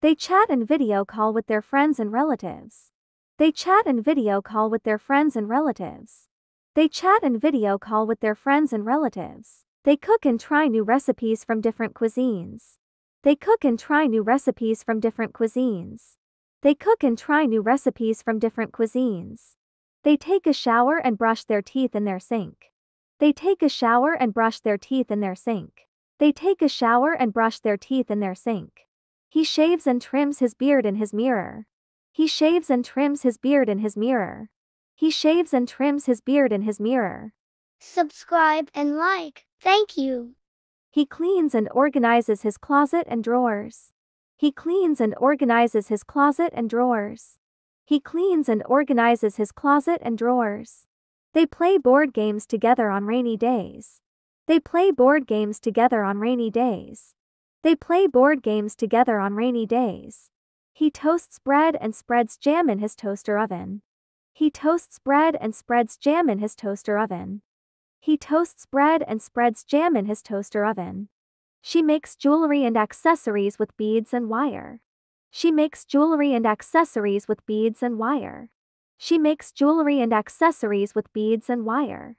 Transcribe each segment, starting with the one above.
They chat and video call with their friends and relatives. They chat and video call with their friends and relatives. They chat and video call with their friends and relatives. They cook and try new recipes from different cuisines. They cook and try new recipes from different cuisines. They cook and try new recipes from different cuisines. They take a shower and brush their teeth in their sink. They take a shower and brush their teeth in their sink. They take a shower and brush their teeth in their sink. He shaves and trims his beard in his mirror. He shaves and trims his beard in his mirror. He shaves and trims his beard in his mirror. Subscribe and like. Thank you. He cleans and organizes his closet and drawers. He cleans and organizes his closet and drawers. He cleans and organizes his closet and drawers. They play board games together on rainy days. They play board games together on rainy days. They play board games together on rainy days. He toasts bread and spreads jam in his toaster oven. He toasts bread and spreads jam in his toaster oven. He toasts bread and spreads jam in his toaster oven. She makes jewelry and accessories with beads and wire. She makes jewelry and accessories with beads and wire. She makes jewelry and accessories with beads and wire.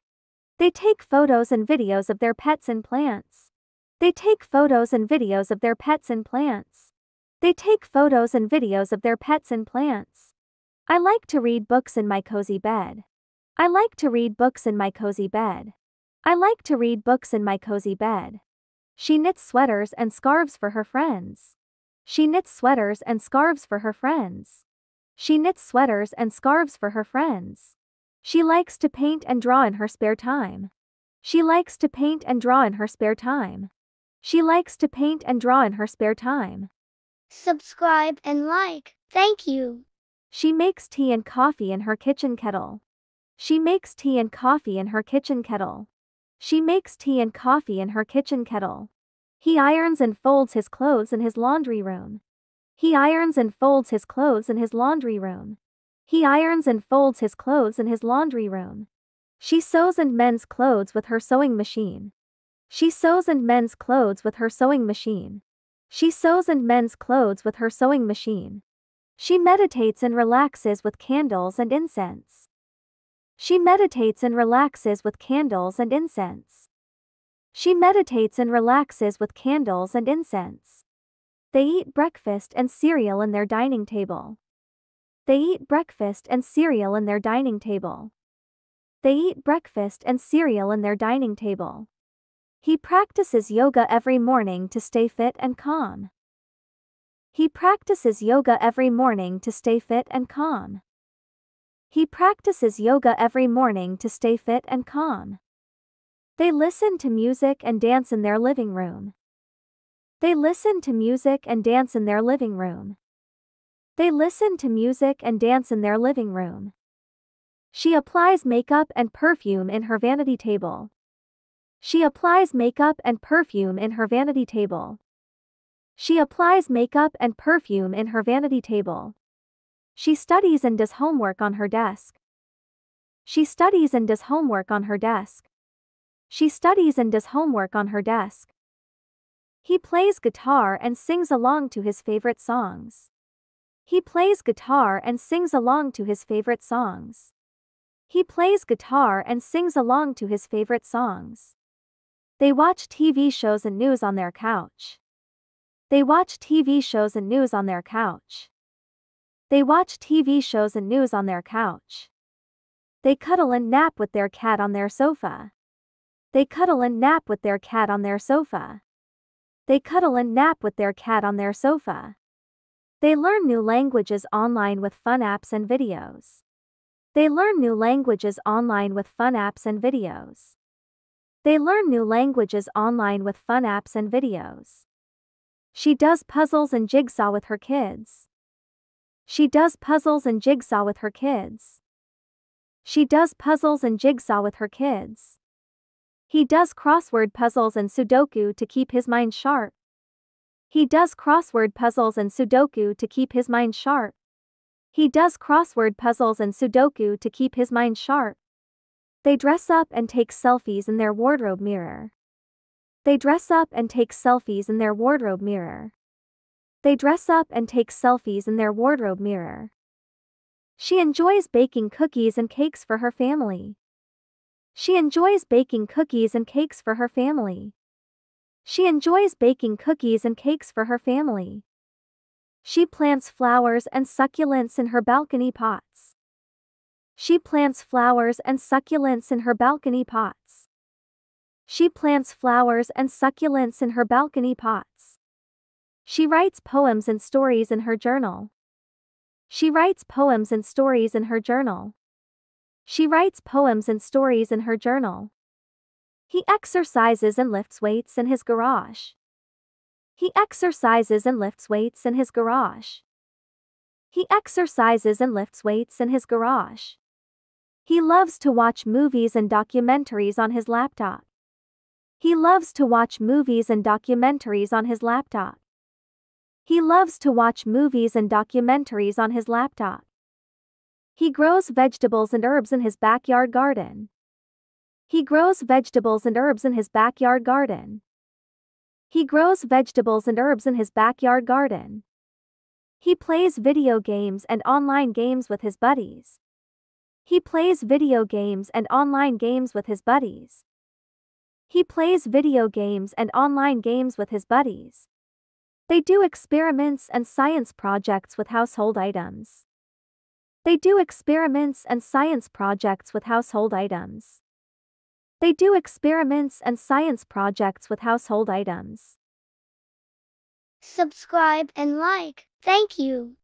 They take photos and videos of their pets and plants. They take photos and videos of their pets and plants. They take photos and videos of their pets and plants. I like to read books in my cozy bed. I like to read books in my cozy bed. I like to read books in my cozy bed. She knits sweaters and scarves for her friends. She knits sweaters and scarves for her friends. She knits sweaters and scarves for her friends. She likes to paint and draw in her spare time. She likes to paint and draw in her spare time. She likes to paint and draw in her spare time. Subscribe and like. Thank you. She makes tea and coffee in her kitchen kettle. She makes tea and coffee in her kitchen kettle. She makes tea and coffee in her kitchen kettle. He irons and folds his clothes in his laundry room. He irons and folds his clothes in his laundry room. He irons and folds his clothes in his laundry room. She sews and mends clothes with her sewing machine. She sews and mends clothes with her sewing machine. She sews and mends clothes with her sewing machine. She meditates and relaxes with candles and incense. She meditates and relaxes with candles and incense. She meditates and relaxes with candles and incense. They eat breakfast and cereal in their dining table. They eat breakfast and cereal in their dining table. They eat breakfast and cereal in their dining table. He practices yoga every morning to stay fit and calm. He practices yoga every morning to stay fit and calm. He practices yoga every morning to stay fit and calm. They listen to music and dance in their living room. They listen to music and dance in their living room. They listen to music and dance in their living room. She applies makeup and perfume in her vanity table. She applies makeup and perfume in her vanity table. She applies makeup and perfume in her vanity table. She studies and does homework on her desk. She studies and does homework on her desk. She studies and does homework on her desk. He plays guitar and sings along to his favorite songs. He plays guitar and sings along to his favorite songs. He plays guitar and sings along to his favorite songs. They watch TV shows and news on their couch. They watch TV shows and news on their couch. They watch TV shows and news on their couch. They cuddle and nap with their cat on their sofa. They cuddle and nap with their cat on their sofa. They cuddle and nap with their cat on their sofa. They learn new languages online with fun apps and videos. They learn new languages online with fun apps and videos. They learn new languages online with fun apps and videos. She does puzzles and jigsaw with her kids. She does puzzles and jigsaw with her kids. She does puzzles and jigsaw with her kids. He does crossword puzzles and Sudoku to keep his mind sharp. He does crossword puzzles and Sudoku to keep his mind sharp. He does crossword puzzles and Sudoku to keep his mind sharp. They dress up and take selfies in their wardrobe mirror. They dress up and take selfies in their wardrobe mirror. They dress up and take selfies in their wardrobe mirror. She enjoys baking cookies and cakes for her family. She enjoys baking cookies and cakes for her family. She enjoys baking cookies and cakes for her family. She plants flowers and succulents in her balcony pots. She plants flowers and succulents in her balcony pots. She plants flowers and succulents in her balcony pots. She writes poems and stories in her journal. She writes poems and stories in her journal. She writes poems and stories in her journal. He exercises and lifts weights in his garage. He exercises and lifts weights in his garage. He exercises and lifts weights in his garage. He loves to watch movies and documentaries on his laptop. He loves to watch movies and documentaries on his laptop. He loves to watch movies and documentaries on his laptop. He grows vegetables and herbs in his backyard garden. He grows vegetables and herbs in his backyard garden. He grows vegetables and herbs in his backyard garden. He plays video games and online games with his buddies. He plays video games and online games with his buddies. He plays video games and online games with his buddies. They do experiments and science projects with household items. They do experiments and science projects with household items. They do experiments and science projects with household items. Subscribe and like. Thank you.